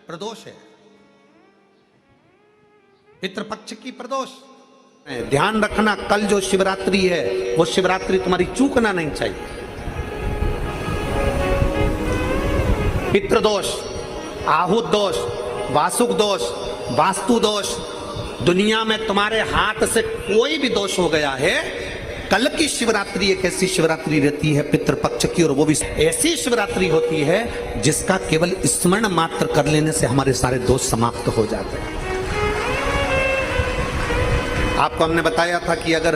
प्रदोष है, पितृपक्ष की प्रदोष। ध्यान रखना, कल जो शिवरात्रि है वो शिवरात्रि तुम्हारी चूकना नहीं चाहिए। पितृदोष, आहुत दोष, वासुक दोष, वास्तु दोष, दुनिया में तुम्हारे हाथ से कोई भी दोष हो गया है, कल की शिवरात्रि एक ऐसी शिवरात्रि रहती है पितृपक्ष की, और वो भी ऐसी शिवरात्रि होती है जिसका केवल स्मरण मात्र कर लेने से हमारे सारे दोष समाप्त हो जाते हैं। आपको हमने बताया था कि अगर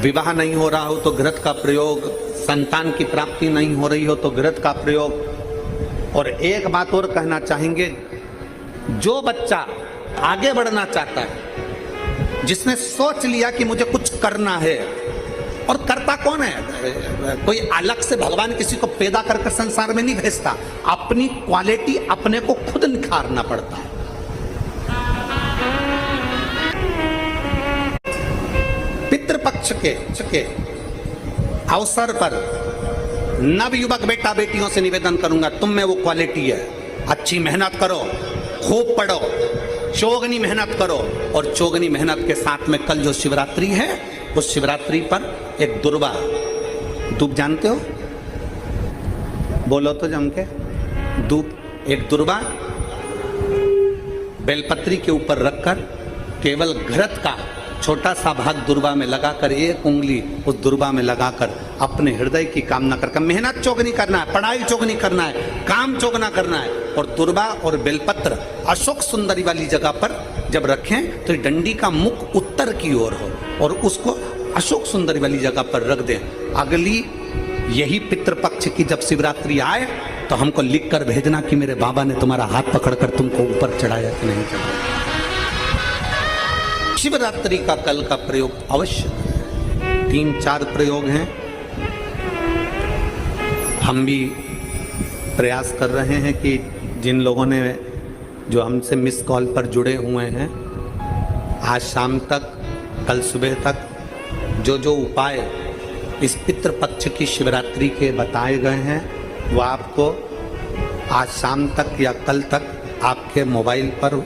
विवाह नहीं हो रहा हो तो घृत का प्रयोग, संतान की प्राप्ति नहीं हो रही हो तो घृत का प्रयोग। और एक बात और कहना चाहेंगे, जो बच्चा आगे बढ़ना चाहता है, जिसने सोच लिया कि मुझे कुछ करना है, और करता कौन है? कोई अलग से भगवान किसी को पैदा करके संसार में नहीं भेजता, अपनी क्वालिटी अपने को खुद निखारना पड़ता है। पितृपक्ष के अवसर पर नवयुवक बेटा बेटियों से निवेदन करूंगा, तुम में वो क्वालिटी है, अच्छी मेहनत करो, खूब पढ़ो, चौगनी मेहनत करो। और चौगनी मेहनत के साथ में कल जो शिवरात्रि है, उस शिवरात्रि पर एक दुर्वा, दूब जानते हो? बोलो तो जम के। दूब, एक दुर्वा बेलपत्री के ऊपर रखकर केवल घृत का छोटा सा भाग दुर्वा में लगाकर, एक उंगली उस दुर्वा में लगाकर अपने हृदय की कामना कर, मेहनत चौगनी करना है, पढ़ाई चौगनी करना है, काम चौगना करना है। और दुर्वा और बेलपत्र अशोक सुंदरी वाली जगह पर जब रखें तो डंडी का मुख उत्तर की ओर हो, और उसको अशोक सुंदरी वाली जगह पर रख दें। अगली यही पितृपक्ष की जब शिवरात्रि आए तो हमको लिख कर भेजना कि मेरे बाबा ने तुम्हारा हाथ पकड़कर तुमको ऊपर चढ़ाया कि नहीं चढ़ाया। शिवरात्रि का कल का प्रयोग अवश्य, 3-4 प्रयोग हैं। हम भी प्रयास कर रहे हैं कि जिन लोगों ने जो हमसे मिस कॉल पर जुड़े हुए हैं, आज शाम तक, कल सुबह तक जो उपाय इस पितृपक्ष की शिवरात्रि के बताए गए हैं, वो आपको आज शाम तक या कल तक आपके मोबाइल पर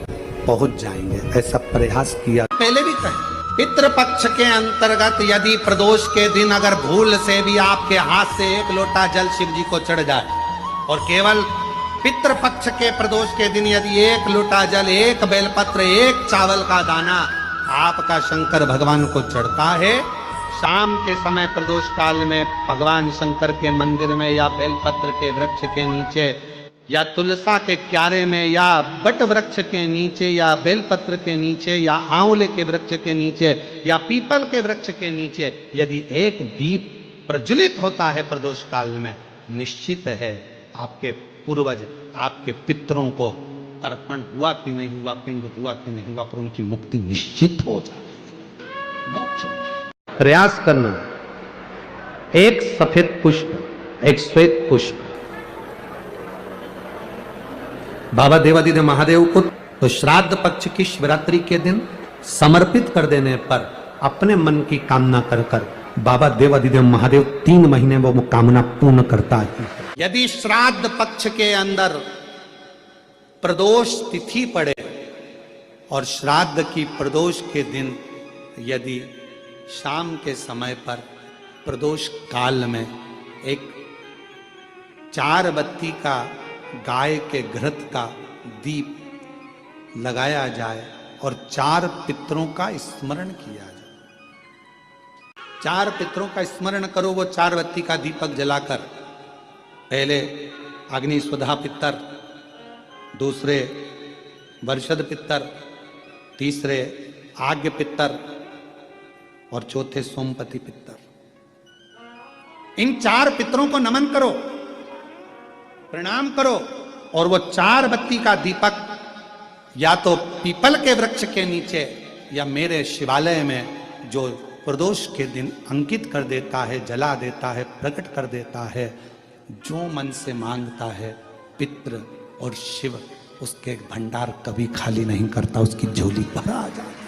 पहुंच जाएंगे, ऐसा प्रयास किया। पहले भी कहें, पितृपक्ष के अंतर्गत यदि प्रदोष के दिन अगर भूल से भी आपके हाथ से एक लोटा जल शिव जी को चढ़ जाए, और केवल पितृपक्ष के प्रदोष के दिन यदि एक लोटा जल, एक बेलपत्र, एक चावल का दाना आपका शंकर भगवान को चढ़ता है, शाम के समय प्रदोष काल में भगवान शंकर के मंदिर में या बेलपत्र के वृक्ष के नीचे या तुलसा के क्यारे में या बट वृक्ष के नीचे या बेलपत्र के नीचे या आंवले के वृक्ष के नीचे या पीपल के वृक्ष के नीचे यदि एक दीप प्रज्वलित होता है प्रदोष काल में, निश्चित है आपके पूर्वज, आपके पितरों को तर्पण हुआ कि नहीं हुआ, पिंड हुआ कि नहीं हुआ, पर उनकी मुक्ति निश्चित हो जाए। प्रयास करना, एक सफेद पुष्प, एक श्वेत पुष्प बाबा देवादिदेव महादेव को तो श्राद्ध पक्ष की शिवरात्रि के दिन समर्पित कर देने पर अपने मन की कामना कर कर बाबा देवादिदेव महादेव 3 महीने वो कामना पूर्ण करता है। यदि श्राद्ध पक्ष के अंदर प्रदोष तिथि पड़े और श्राद्ध की प्रदोष के दिन यदि शाम के समय पर प्रदोष काल में एक 4 बत्ती का गाय के घृत का दीप लगाया जाए और 4 पितरों का स्मरण किया जाए। 4 पितरों का स्मरण करो, वो 4 बत्ती का दीपक जलाकर, पहले अग्नि स्वधा पितर, दूसरे वर्षद पितर, तीसरे आग्य पितर और चौथे सोमपति पितर। इन 4 पितरों को नमन करो, प्रणाम करो, और वो 4 बत्ती का दीपक या तो पीपल के वृक्ष के नीचे या मेरे शिवालय में जो प्रदोष के दिन अंकित कर देता है, जला देता है, प्रकट कर देता है। जो मन से मांगता है पितृ और शिव उसके भंडार कभी खाली नहीं करता, उसकी झोली भरा आ जाती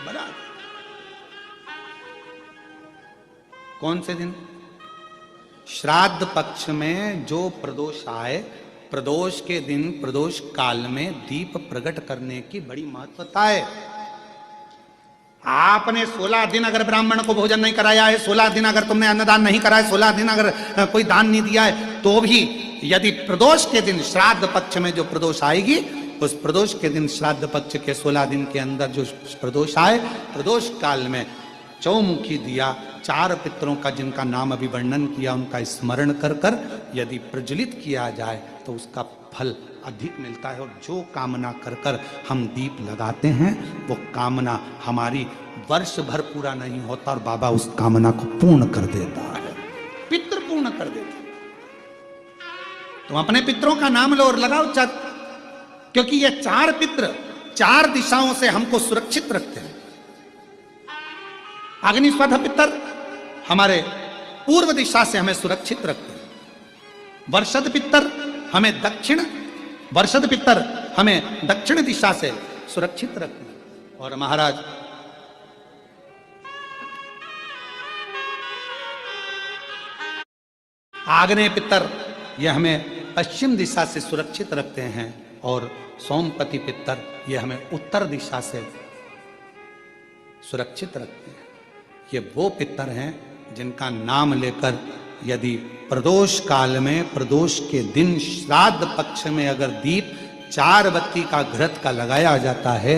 बरा। कौन से दिन? श्राद्ध पक्ष में जो प्रदोष आए, प्रदोष के दिन प्रदोष काल में दीप प्रकट करने की बड़ी महत्वता है। आपने 16 दिन अगर ब्राह्मण को भोजन नहीं कराया है, 16 दिन अगर तुमने अन्नदान नहीं करा है, 16 दिन अगर कोई दान नहीं दिया है, तो भी यदि प्रदोष के दिन श्राद्ध पक्ष में जो प्रदोष आएगी, उस प्रदोष के दिन श्राद्ध पक्ष के 16 दिन के अंदर जो प्रदोष आए, प्रदोष काल में चौमुखी दिया 4 पितरों का जिनका नाम अभी वर्णन किया उनका स्मरण कर कर यदि प्रज्वलित किया जाए तो उसका फल अधिक मिलता है। और जो कामना कर कर हम दीप लगाते हैं वो कामना हमारी वर्ष भर पूरा नहीं होता और बाबा उस कामना को पूर्ण कर देता है, पितृ पूर्ण कर देता है। तुम अपने पितरों का नाम लो और लगाओ चर, क्योंकि ये 4 पितृ 4 दिशाओं से हमको सुरक्षित रखते हैं। अग्निस्वध पितर हमारे पूर्व दिशा से हमें सुरक्षित रखते हैं, वर्षद पितर हमें वर्षद पितर हमें दक्षिण दिशा से सुरक्षित रखते हैं। और महाराज आग्नेय पितर ये हमें पश्चिम दिशा से सुरक्षित रखते हैं और सोमपति पितर ये हमें उत्तर दिशा से सुरक्षित रखते हैं। ये वो पितर हैं जिनका नाम लेकर यदि प्रदोष काल में प्रदोष के दिन श्राद्ध पक्ष में अगर दीप 4 बत्ती का घृत का लगाया जाता है,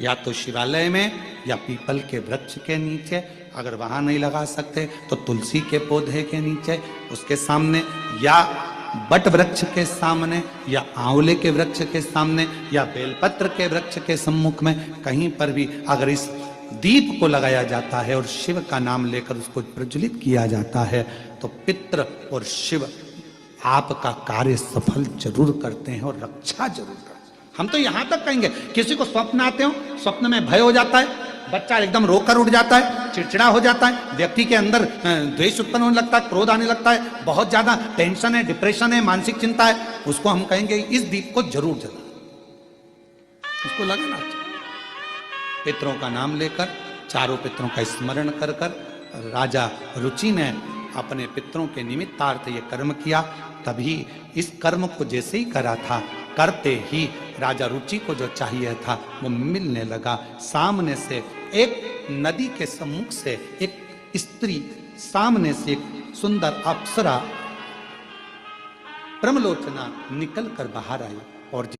या तो शिवालय में या पीपल के वृक्ष के नीचे, अगर वहां नहीं लगा सकते तो तुलसी के पौधे के नीचे उसके सामने, या बट वृक्ष के सामने, या आंवले के वृक्ष के सामने, या बेलपत्र के वृक्ष के सम्मुख में, कहीं पर भी अगर इस दीप को लगाया जाता है और शिव का नाम लेकर उसको प्रज्वलित किया जाता है तो पितृ और शिव आपका कार्य सफल जरूर करते हैं और रक्षा जरूर करते हैं। हम तो यहां तक कहेंगे, किसी को स्वप्न आते हो, स्वप्न में भय हो जाता है, बच्चा एकदम रोकर उठ जाता है, चिड़चिड़ा हो जाता है, व्यक्ति के अंदर द्वेष उत्पन्न होने लगता है, क्रोध आने लगता है, बहुत ज्यादा टेंशन है, डिप्रेशन है, मानसिक चिंता है, उसको हम कहेंगे इस दीप को जरूर जला, उसको लगाना चाहिए। पितरों का नाम लेकर 4 पितरों का स्मरण कर कर राजा रुचि ने अपने पितरों के निमित्तार्थ ये कर्म किया। तभी इस कर्म को जैसे ही करा था, करते ही राजा रुचि को जो चाहिए था वो मिलने लगा। सामने से एक नदी के सम्मुख से एक स्त्री, सामने से एक सुंदर अप्सरा प्रमलोचना निकल कर बाहर आई और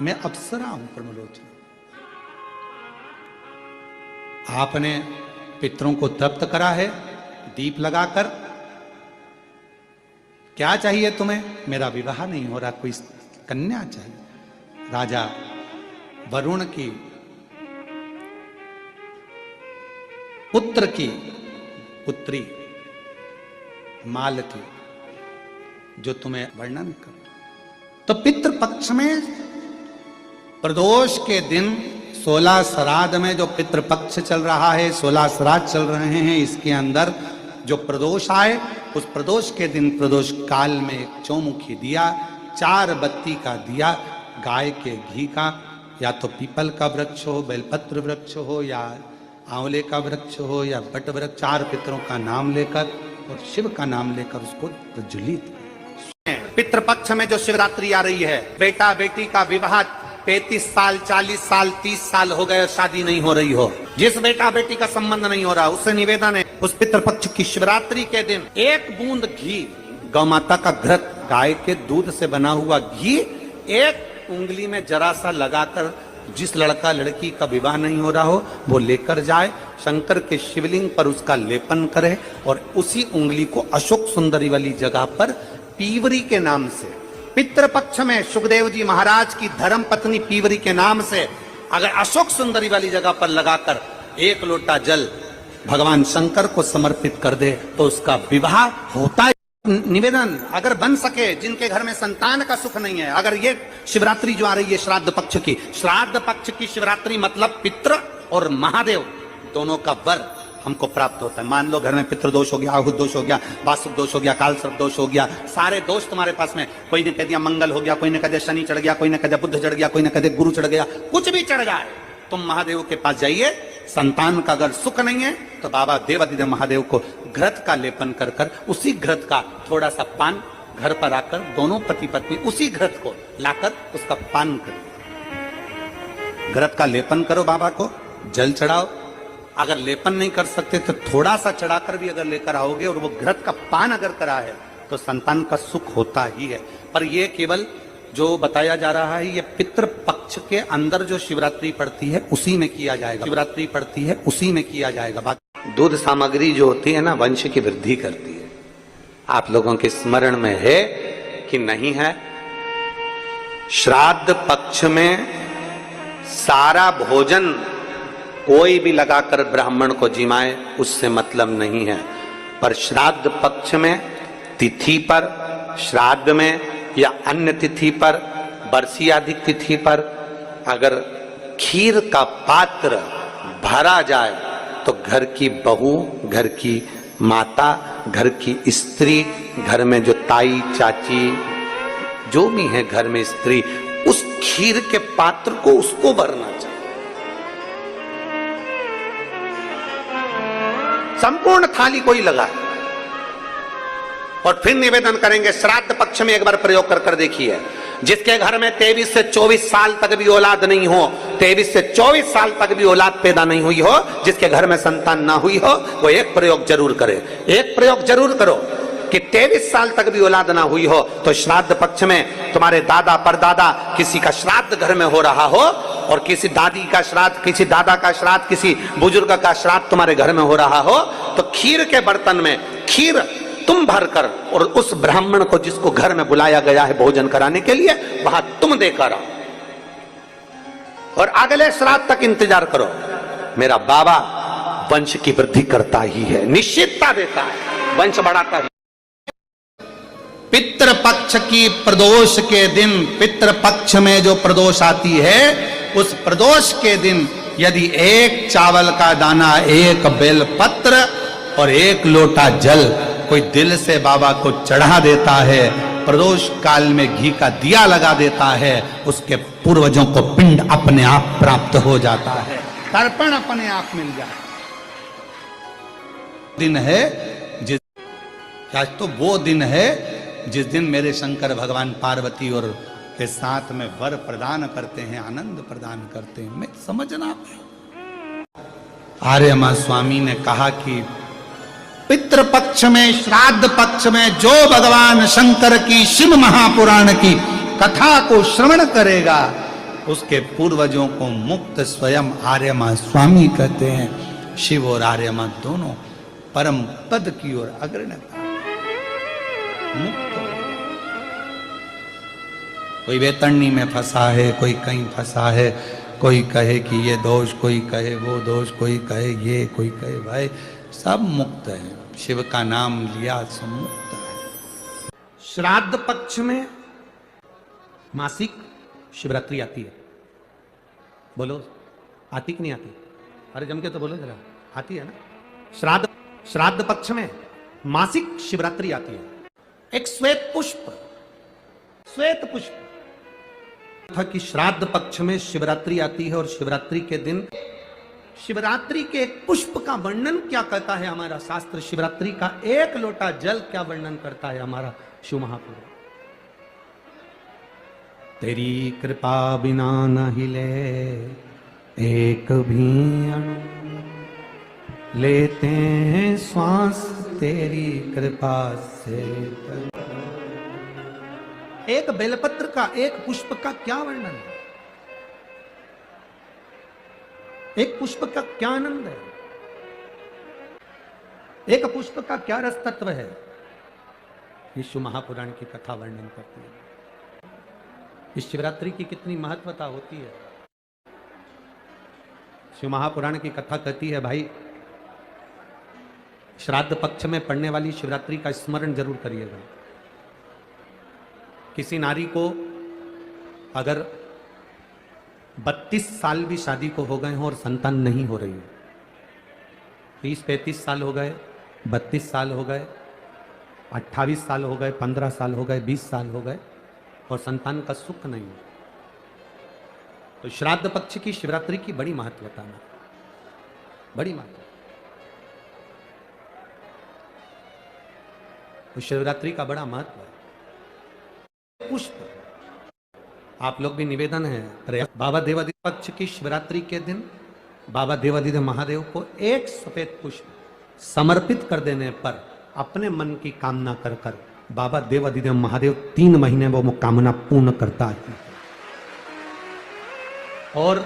मैं अप्सरा हूं प्रमलोचना। आपने पितरों को तृप्त करा है दीप लगाकर, क्या चाहिए तुम्हें? मेरा विवाह नहीं हो रहा, कोई कन्या चाहिए। राजा वरुण की पुत्र की पुत्री मालती जो तुम्हें वर्णन कर, तो पितृपक्ष में प्रदोष के दिन 16 श्राद्ध में जो पितृपक्ष चल रहा है, 16 श्राद्ध चल रहे हैं, इसके अंदर जो प्रदोष आए उस प्रदोष के दिन प्रदोष काल में एक चौमुखी दिया, 4 बत्ती का दिया, गाय के घी का, या तो पीपल का वृक्ष हो, बेलपत्र वृक्ष हो, या आंवले का वृक्ष हो, या बट वृक्ष, 4 पितरों का नाम लेकर और शिव का नाम लेकर उसको प्रज्वलित। पितृपक्ष में जो शिवरात्रि आ रही है, बेटा बेटी का विवाह 35 साल 40 साल 30 साल हो गए, शादी नहीं हो रही हो, जिस बेटा बेटी का संबंध नहीं हो रहा, उससे निवेदन है उस पितृपक्ष की शिवरात्रि के दिन 1 बूंद घी, गौ माता का घृत, गाय के दूध से बना हुआ घी 1 उंगली में जरा सा लगाकर, जिस लड़का लड़की का विवाह नहीं हो रहा हो वो लेकर जाए, शंकर के शिवलिंग पर उसका लेपन करे और उसी उंगली को अशोक सुंदरी वाली जगह पर पीवरी के नाम से, पितृपक्ष में सुखदेव जी महाराज की धर्म पत्नी पीवरी के नाम से अगर अशोक सुंदरी वाली जगह पर लगाकर 1 लोटा जल भगवान शंकर को समर्पित कर दे तो उसका विवाह होता है। निवेदन, अगर बन सके, जिनके घर में संतान का सुख नहीं है, अगर ये शिवरात्रि जो आ रही है श्राद्ध पक्ष की शिवरात्रि मतलब पितृ और महादेव दोनों का वर हमको प्राप्त होता है। मान लो घर में पितृदोष हो गया, आहुत दोष हो गया, वासुक दोष हो गया, काल सर्प दोष हो गया, सारे दोष तुम्हारे पास में, कोई ने कह दिया मंगल हो गया, कोई ने कह दिया शनि चढ़ गया, कोई ने कह दिया बुध चढ़ गया, कोई ने कह दिया गुरु चढ़ गया, कुछ भी चढ़ जाए, तुम महादेव के पास जाइए। संतान का अगर सुख नहीं है तो बाबा देवादिदेव महादेव को घृत का लेपन कर कर उसी घृत का थोड़ा सा पान घर पर आकर दोनों पति पत्नी उसी घृत को लाकर उसका पान करो, घृत का लेपन करो, बाबा को जल चढ़ाओ। अगर लेपन नहीं कर सकते तो थोड़ा सा चढ़ाकर भी अगर लेकर आओगे और वो घृत का पान अगर करा है तो संतान का सुख होता ही है। पर ये केवल जो बताया जा रहा है ये पितृ पक्ष के अंदर जो शिवरात्रि पड़ती है उसी में किया जाएगा, शिवरात्रि पड़ती है उसी में किया जाएगा। बाकी दूध सामग्री जो होती है ना वंश की वृद्धि करती है। आप लोगों के स्मरण में है कि नहीं है? श्राद्ध पक्ष में सारा भोजन कोई भी लगाकर ब्राह्मण को जिमाए उससे मतलब नहीं है, पर श्राद्ध पक्ष में तिथि पर, श्राद्ध में या अन्य तिथि पर, बरसी आदि तिथि पर अगर खीर का पात्र भरा जाए तो घर की बहू, घर की माता, घर की स्त्री, घर में जो ताई चाची जो भी है घर में स्त्री, उस खीर के पात्र को उसको भरना चाहिए। संपूर्ण थाली को ही लगाए और फिर निवेदन करेंगे। श्राद्ध पक्ष में एक बार प्रयोग कर कर देखिए। जिसके घर में 23 से 24 साल तक भी औलाद नहीं हो, 23 से 24 साल तक भी औलाद पैदा नहीं हुई हो, जिसके घर में संतान ना हुई हो, वो एक प्रयोग जरूर करे। एक प्रयोग जरूर करो कि 23 साल तक भी औलाद ना हुई हो तो श्राद्ध पक्ष में तुम्हारे दादा परदादा किसी का श्राद्ध घर में हो रहा हो और किसी दादी का श्राद्ध, किसी दादा का श्राद्ध, किसी बुजुर्ग का श्राद्ध तुम्हारे घर में हो रहा हो तो खीर के बर्तन में खीर तुम भरकर और उस ब्राह्मण को जिसको घर में बुलाया गया है भोजन कराने के लिए वहां तुम देकर आओ और अगले श्राद्ध तक इंतजार करो। मेरा बाबा वंश की वृद्धि करता ही है, निश्चितता देता है, वंश बढ़ाता है। पितृपक्ष की प्रदोष के दिन, पितृपक्ष में जो प्रदोष आती है उस प्रदोष के दिन यदि एक चावल का दाना, एक बेलपत्र और एक लोटा जल कोई दिल से बाबा को चढ़ा देता है, प्रदोष काल में घी का दिया लगा देता है, उसके पूर्वजों को पिंड अपने आप प्राप्त हो जाता है, तर्पण अपने आप मिल जाए। दिन है जिस, आज तो वो दिन है जिस दिन मेरे शंकर भगवान पार्वती और के साथ में वर प्रदान करते हैं, आनंद प्रदान करते हैं। मैं समझना आर्यमा स्वामी ने कहा कि पितृपक्ष में, श्राद्ध पक्ष में जो भगवान शंकर की शिव महापुराण की कथा को श्रवण करेगा उसके पूर्वजों को मुक्त स्वयं आर्यमा स्वामी कहते हैं। शिव और आर्यमा दोनों परम पद की ओर अग्रणी मुक्त। कोई वेतरणी में फंसा है, कोई कहीं फंसा है, कोई कहे कि ये दोष, कोई कहे वो दोष, कोई कहे ये, कोई कहे भाई, सब मुक्त है। शिव का नाम लिया सब मुक्त है। श्राद्ध पक्ष में मासिक शिवरात्रि आती है। बोलो आती कि नहीं आती? अरे जम के तो बोलो जरा, आती है ना? श्राद्ध पक्ष में मासिक शिवरात्रि आती है। एक श्वेत पुष्प था कि श्राद्ध पक्ष में शिवरात्रि आती है और शिवरात्रि के दिन शिवरात्रि के एक पुष्प का वर्णन क्या करता है हमारा शास्त्र, शिवरात्रि का एक लोटा जल क्या वर्णन करता है हमारा शिव महापुराण। तेरी कृपा बिना न हिले एक भी अणु, लेते हैं श्वास तेरी कृपा से। एक बेलपत्र का, एक पुष्प का क्या वर्णन है, एक पुष्प का क्या आनंद है, एक पुष्प का क्या रस तत्व है, विश्व महापुराण की कथा वर्णन करती है। इस शिवरात्रि की कितनी महत्वता होती है। शिव महापुराण की कथा कहती है भाई श्राद्ध पक्ष में पड़ने वाली शिवरात्रि का स्मरण जरूर करिएगा। किसी नारी को अगर 32 साल भी शादी को हो गए हों और संतान नहीं हो रही हो, 30-35 साल हो गए, 32 साल हो गए, 28 साल हो गए, 15 साल हो गए, 20 साल हो गए और संतान का सुख नहीं हो, तो श्राद्ध पक्ष की शिवरात्रि की बड़ी महत्वता है, बड़ी महत्वता। तो शिवरात्रि का बड़ा महत्व है। पुष्प आप लोग भी निवेदन है बाबा देवादिदेव पक्ष की शिवरात्रि के दिन बाबा देवादिदेव महादेव को एक सफेद पुष्प समर्पित कर देने पर अपने मन की कामना कर कर बाबा देवादिदेव महादेव 3 महीने वो कामना पूर्ण करता है। और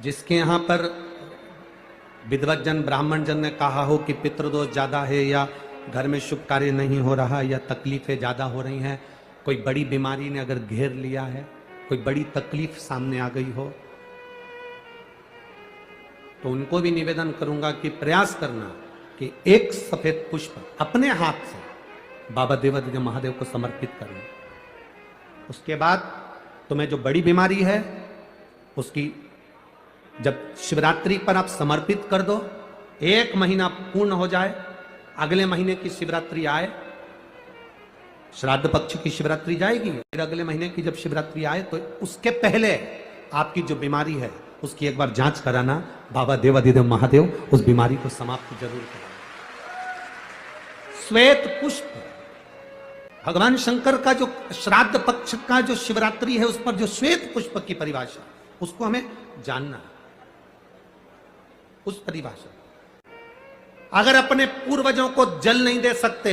जिसके यहां पर विद्वत जन ब्राह्मण जन ने कहा हो कि पितृदोष ज्यादा है या घर में शुभ कार्य नहीं हो रहा या तकलीफें ज्यादा हो रही हैं, कोई बड़ी बीमारी ने अगर घेर लिया है, कोई बड़ी तकलीफ सामने आ गई हो, तो उनको भी निवेदन करूंगा कि प्रयास करना कि एक सफेद पुष्प अपने हाथ से बाबा देवादिदेव महादेव को समर्पित करना। उसके बाद तुम्हें जो बड़ी बीमारी है उसकी जब शिवरात्रि पर आप समर्पित कर दो, 1 महीना पूर्ण हो जाए, अगले महीने की शिवरात्रि आए, श्राद्ध पक्ष की शिवरात्रि जाएगी, फिर अगले महीने की जब शिवरात्रि आए तो उसके पहले आपकी जो बीमारी है उसकी एक बार जांच कराना, बाबा देवादिदेव महादेव उस बीमारी को समाप्त जरूर करें। श्वेत पुष्प भगवान शंकर का जो श्राद्ध पक्ष का जो शिवरात्रि है उस पर जो श्वेत पुष्प की परिभाषा उसको हमें जानना है। उस परिभाषा अगर अपने पूर्वजों को जल नहीं दे सकते,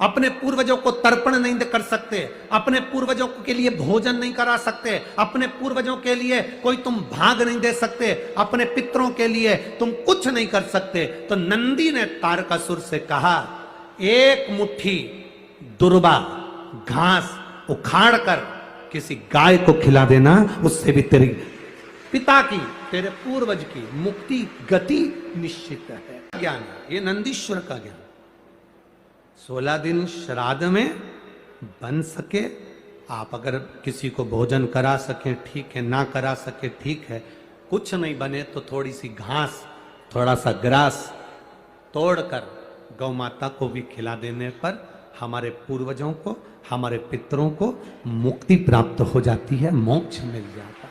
अपने पूर्वजों को तर्पण नहीं कर सकते, अपने पूर्वजों के लिए भोजन नहीं करा सकते, अपने पूर्वजों के लिए कोई तुम भाग नहीं दे सकते, अपने पितरों के लिए तुम कुछ नहीं कर सकते, तो नंदी ने तारकासुर से कहा, 1 मुट्ठी दुर्बा घास उखाड़ कर किसी गाय को खिला देना, उससे भी तेरी पिता की, तेरे पूर्वज की मुक्ति गति निश्चित है। ज्ञान ये नंदीश्वर का ज्ञान। 16 दिन श्राद्ध में बन सके, आप अगर किसी को भोजन करा सके ठीक है, ना करा सके ठीक है, कुछ नहीं बने तो थोड़ी सी घास, थोड़ा सा ग्रास तोड़कर गौ माता को भी खिला देने पर हमारे पूर्वजों को, हमारे पितरों को मुक्ति प्राप्त हो जाती है, मोक्ष मिल जाता है।